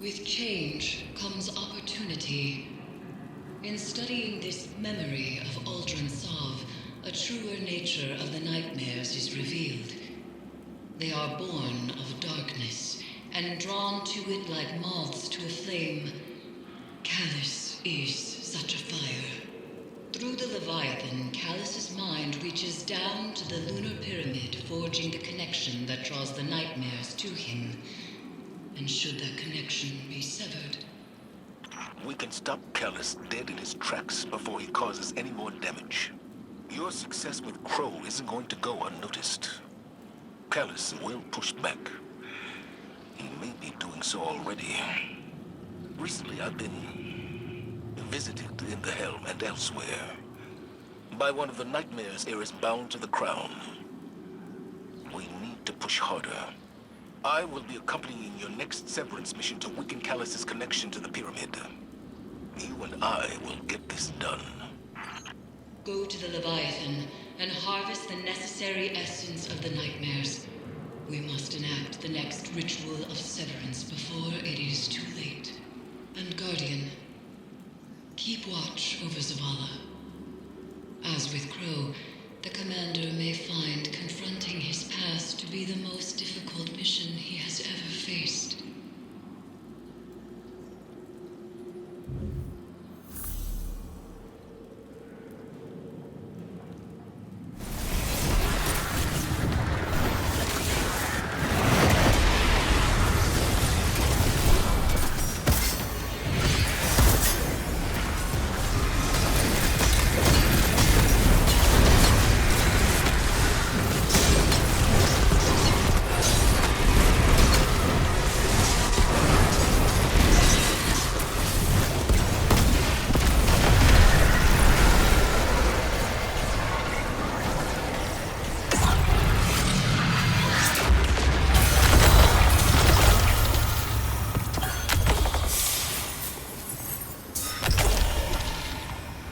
With change comes opportunity. In studying this memory of Aldrin Sov, a truer nature of the nightmares is revealed. They are born of darkness, and drawn to it like moths to a flame. Callus is such a fire. Through the Leviathan, Callus's mind reaches down to the lunar pyramid, forging the connection that draws the nightmares to him. And should that connection be severed, we can stop Callus dead in his tracks before he causes any more damage. Your success with Crow isn't going to go unnoticed. Callus will push back. He may be doing so already. Recently, I've been visited in the Helm and elsewhere by one of the nightmares heirs bound to the crown. We need to push harder. I will be accompanying your next severance mission to weaken Callus's connection to the pyramid. You and I will get this done. go to the Leviathan and harvest the necessary essence of the nightmares. We must enact the next ritual of severance before it is too late. And Guardian, keep watch over Zavala. As with Crow, the Commander may find confronting his past to be the most difficult mission he has ever faced.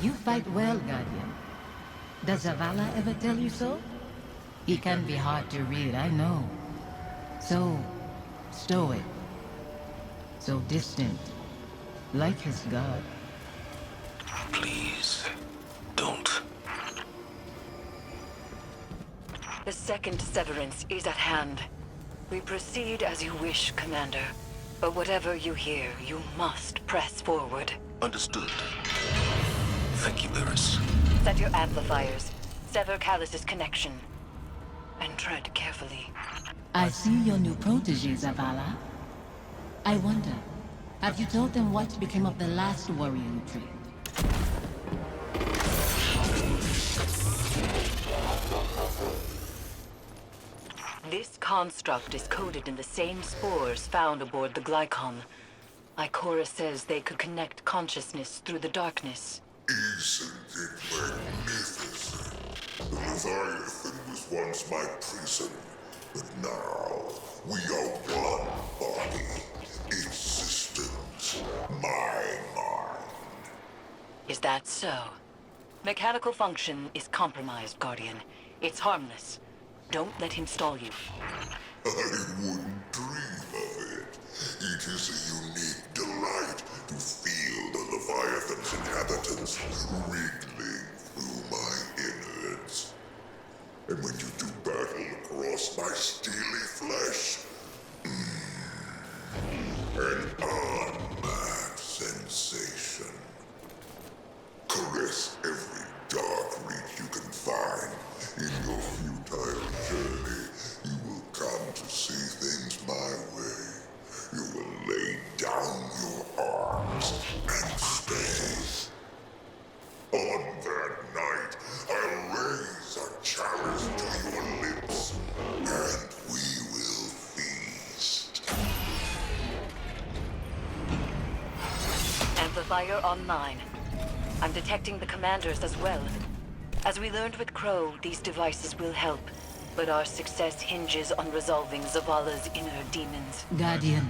You fight well, Guardian. Does Zavala ever tell you so? He can be hard to read, I know. So stoic. So distant. Like his god. Please, don't. The second severance is at hand. We proceed as you wish, Commander. But whatever you hear, you must press forward. Understood. Thank you, Eris. Set your amplifiers. Sever Callus's connection. And tread carefully. I see your new protege, Zavala. I wonder, have you told them what became of the last warrior you trained? This construct is coded in the same spores found aboard the Glycon. Ikora says they could connect consciousness through the darkness. Isn't it magnificent? The Leviathan was once my prison, but now we are one body. Its systems, my mind. Is that so? Mechanical function is compromised, Guardian. It's harmless. Don't let him stall you. I wouldn't dream of it. It is a unique delight to feel the Leviathan's inhabitants wriggling through my innards. And when you do battle across my steely flesh, an unmatched sensation. Caress every dark reach you can find. In your futile journey, you will come to see things my way. You will lay down your arms and stay. On that night, I'll raise a chalice to your lips, and we will feast. Amplifier online. I'm detecting the commanders as well. As we learned with Crow, these devices will help, but our success hinges on resolving Zavala's inner demons. Guardian,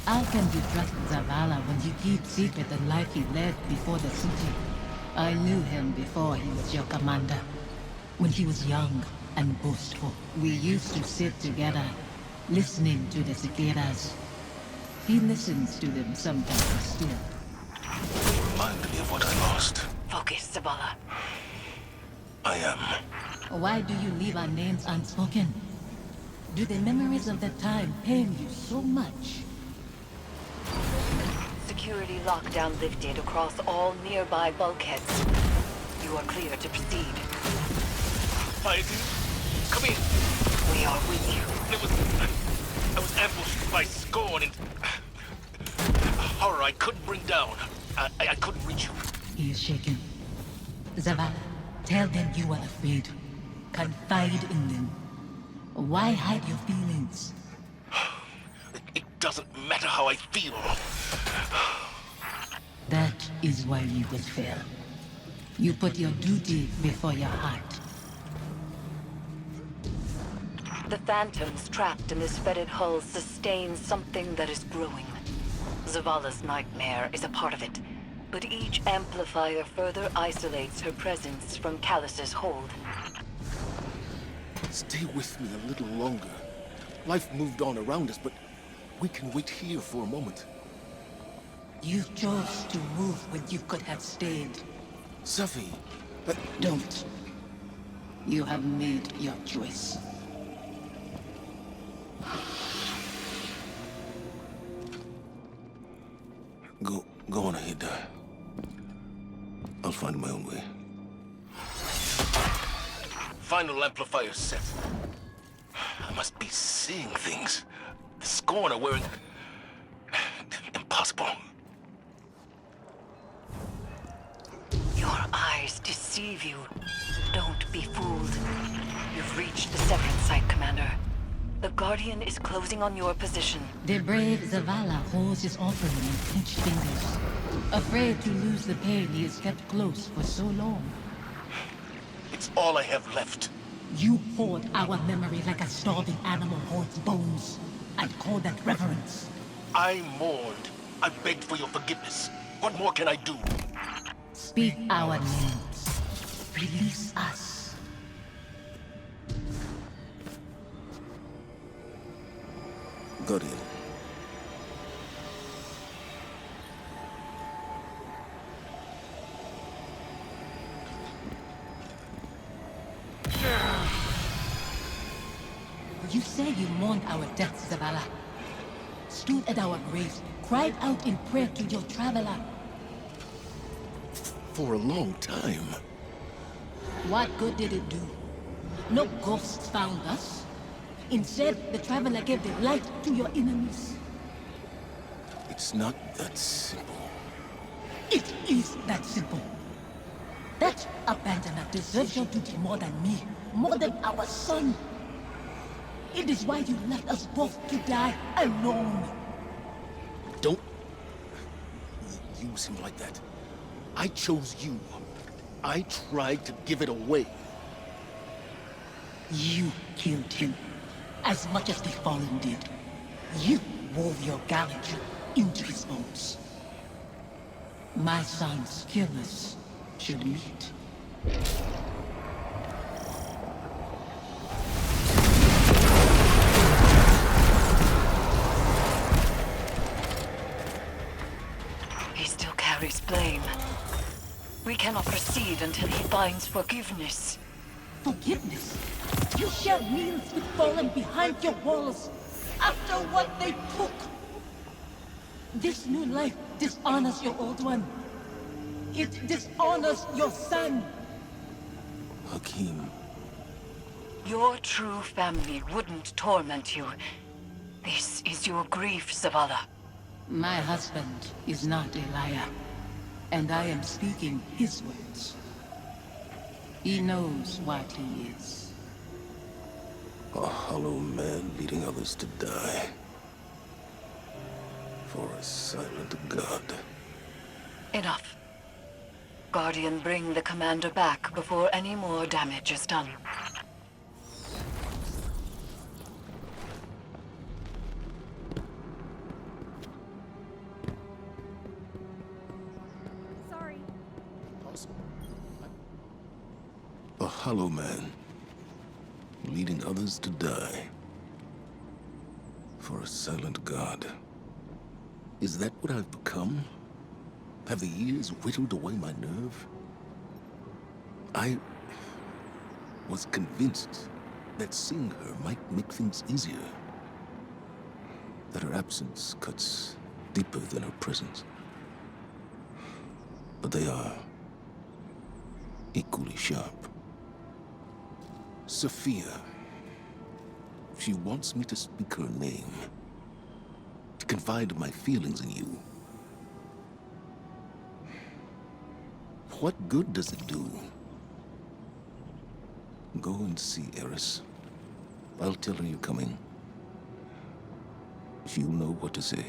how can you trust Zavala when he keeps secret the life he led before the city? I knew him before he was your commander. When he was young and boastful, we used to sit together, listening to the cicadas. He listens to them sometimes still. Remind me of what I lost. Focus, Zavala. I am. Why do you leave our names unspoken? Do the memories of that time pain you so much? Security lockdown lifted across all nearby bulkheads. You are clear to proceed. Heisenberg, come in. We are with you. I was ambushed by Scorn and... horror I couldn't bring down. I couldn't reach you. He is shaken. Zavala, tell them you are afraid. Confide in them. Why hide your feelings? It doesn't matter how I feel. That is why you will fail. You put your duty before your heart. The phantoms trapped in this fetid hull sustain something that is growing. Zavala's nightmare is a part of it, but each amplifier further isolates her presence from Callus's hold. Stay with me a little longer. Life moved on around us, but we can wait here for a moment. You chose to move when you could have stayed. Safi, Don't. You have made your choice. Go on ahead. I'll find my own way. Final amplifier set. I must be seeing things. The Scorn are wearing... impossible. Your eyes deceive you. Don't be fooled. You've reached the severance site, Commander. The Guardian is closing on your position. The brave Zavala holds his offering in clenched fingers. Afraid to lose the pain he has kept close for so long. It's all I have left. You hoard our memory like a starving animal hoards bones, and call that reverence. I mourned. I begged for your forgiveness. What more can I do? Speak our names. Release us. Guardian. You say you mourned our deaths, Zavala. Stood at our graves, cried out in prayer to your traveler. For a long time. What good did it do? No ghosts found us. Instead, the traveler gave the light to your enemies. It's not that simple. It is that simple. That abandoner deserves your duty more than me, more than our son. It is why you left us both to die alone. Don't use him like that. I chose you. I tried to give it away. You killed him, as much as the Fallen did. You wove your gallantry into his bones. My son's killers should meet. He still carries blame. We cannot proceed until he finds forgiveness. Forgiveness? You share meals with Fallen behind your walls, after what they took. This new life dishonors your old one. It dishonors your son. Hakim. Your true family wouldn't torment you. This is your grief, Zavala. My husband is not a liar, and I am speaking his words. He knows what he is. A hollow man leading others to die. For a silent god. Enough. Guardian, bring the commander back before any more damage is done. Sorry. A hollow man leading others to die. For a silent god. Is that what I've become? Have the years whittled away my nerve? I was convinced that seeing her might make things easier. That her absence cuts deeper than her presence. But they are equally sharp. Sophia. She wants me to speak her name. To confide my feelings in you. What good does it do? Go and see Eris. I'll tell her you're coming. She'll know what to say.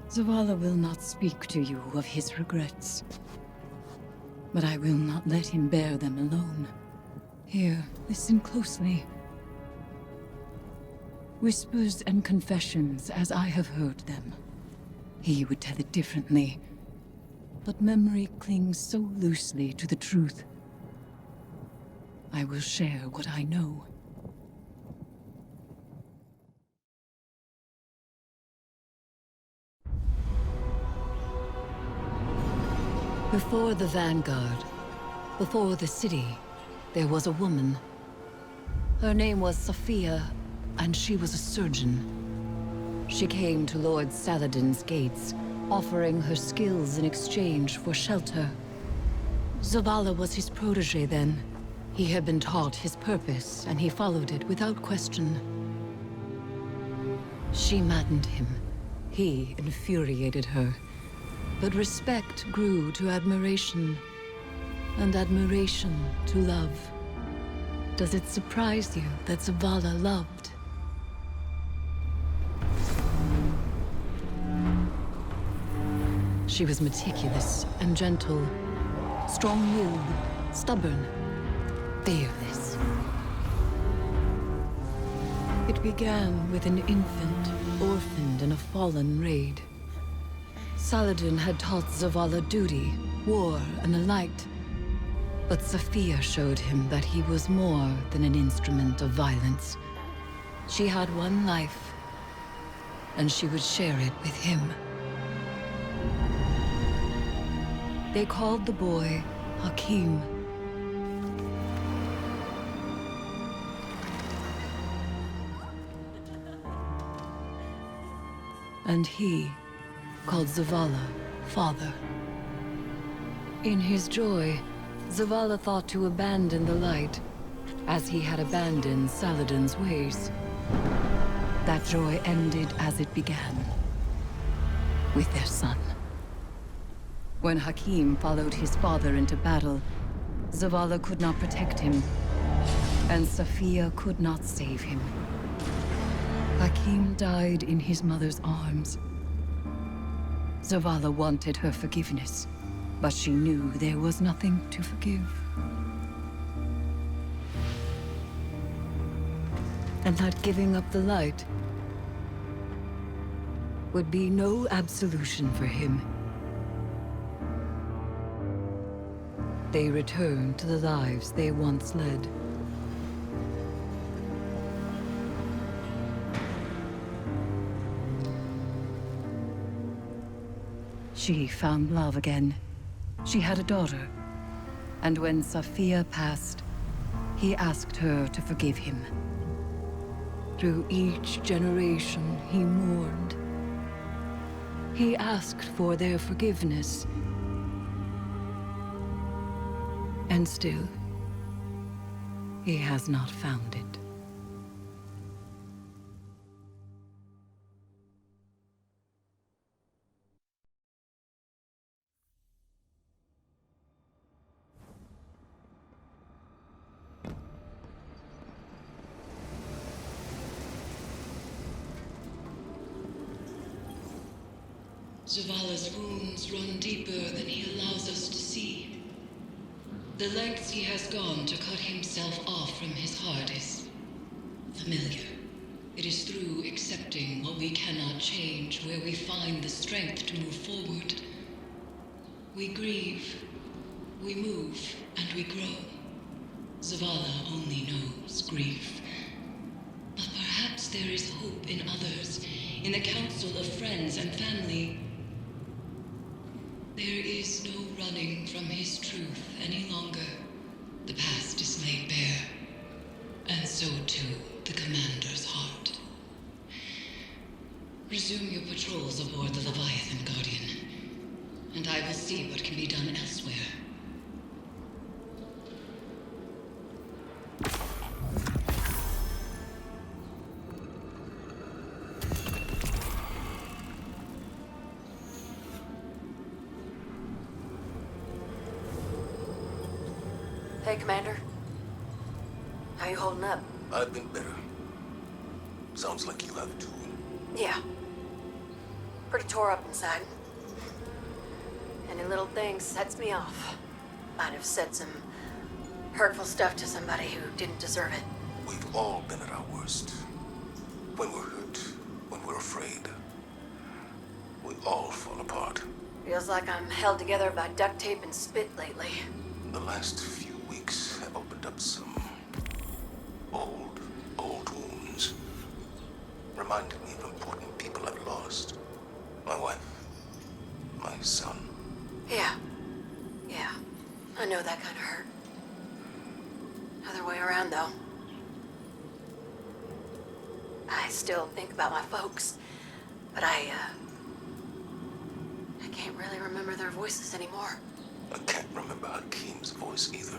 Zavala will not speak to you of his regrets. But I will not let him bear them alone. Here, listen closely. Whispers and confessions as I have heard them. He would tell it differently. But memory clings so loosely to the truth. I will share what I know. Before the Vanguard, before the city, there was a woman. Her name was Sophia, and she was a surgeon. She came to Lord Saladin's gates, offering her skills in exchange for shelter. Zavala was his protege then. He had been taught his purpose, and he followed it without question. She maddened him. He infuriated her. But respect grew to admiration, and admiration to love. Does it surprise you that Zavala loved? She was meticulous and gentle, strong-willed, stubborn, fearless. It began with an infant, orphaned in a fallen raid. Saladin had taught Zavala duty, war, and the light. But Sophia showed him that he was more than an instrument of violence. She had one life, and she would share it with him. They called the boy Hakim. And he called Zavala father. In his joy, Zavala thought to abandon the light, as he had abandoned Saladin's ways. That joy ended as it began, with their son. When Hakim followed his father into battle, Zavala could not protect him, and Sophia could not save him. Hakim died in his mother's arms. Zavala wanted her forgiveness, but she knew there was nothing to forgive. And that giving up the light would be no absolution for him. They returned to the lives they once led. She found love again. She had a daughter. And when Sophia passed, he asked her to forgive him. Through each generation, he mourned. He asked for their forgiveness. And still, he has not found it. Zavala's wounds run deeper than he allows us to see. The lengths he has gone to cut himself off from his heart is the familiar. It is through accepting what we cannot change where we find the strength to move forward. We grieve, we move, and we grow. Zavala only knows grief. But perhaps there is hope in others, in the council of friends and family. There is no running from his truth any longer. The past is laid bare, and so too the commander's heart. Resume your patrols aboard the Leviathan, Guardian, and I will see what can be done elsewhere. Hey, Commander. How you holding up? I've been better. Sounds like you have too. Yeah. Pretty tore up inside. Any little thing sets me off. Might have said some hurtful stuff to somebody who didn't deserve it. We've all been at our worst. When we're hurt, when we're afraid. We all fall apart. Feels like I'm held together by duct tape and spit lately. The last few weeks have opened up some old wounds. Reminded me of important people I've lost. My wife, my son. Yeah. I know that kind of hurt. Other way around, though. I still think about my folks, but I can't really remember their voices anymore. I can't remember Hakeem's voice either.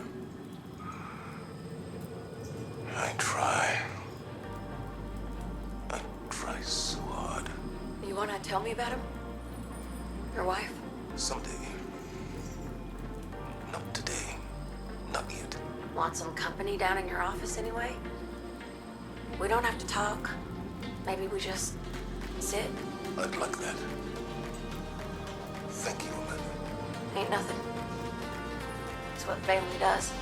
I try so hard. You wanna tell me about him? Your wife? Someday. Not today. Not yet. Want some company down in your office anyway? We don't have to talk. Maybe we just sit. I'd like that. Thank you, Amanda. Ain't nothing. It's what family does.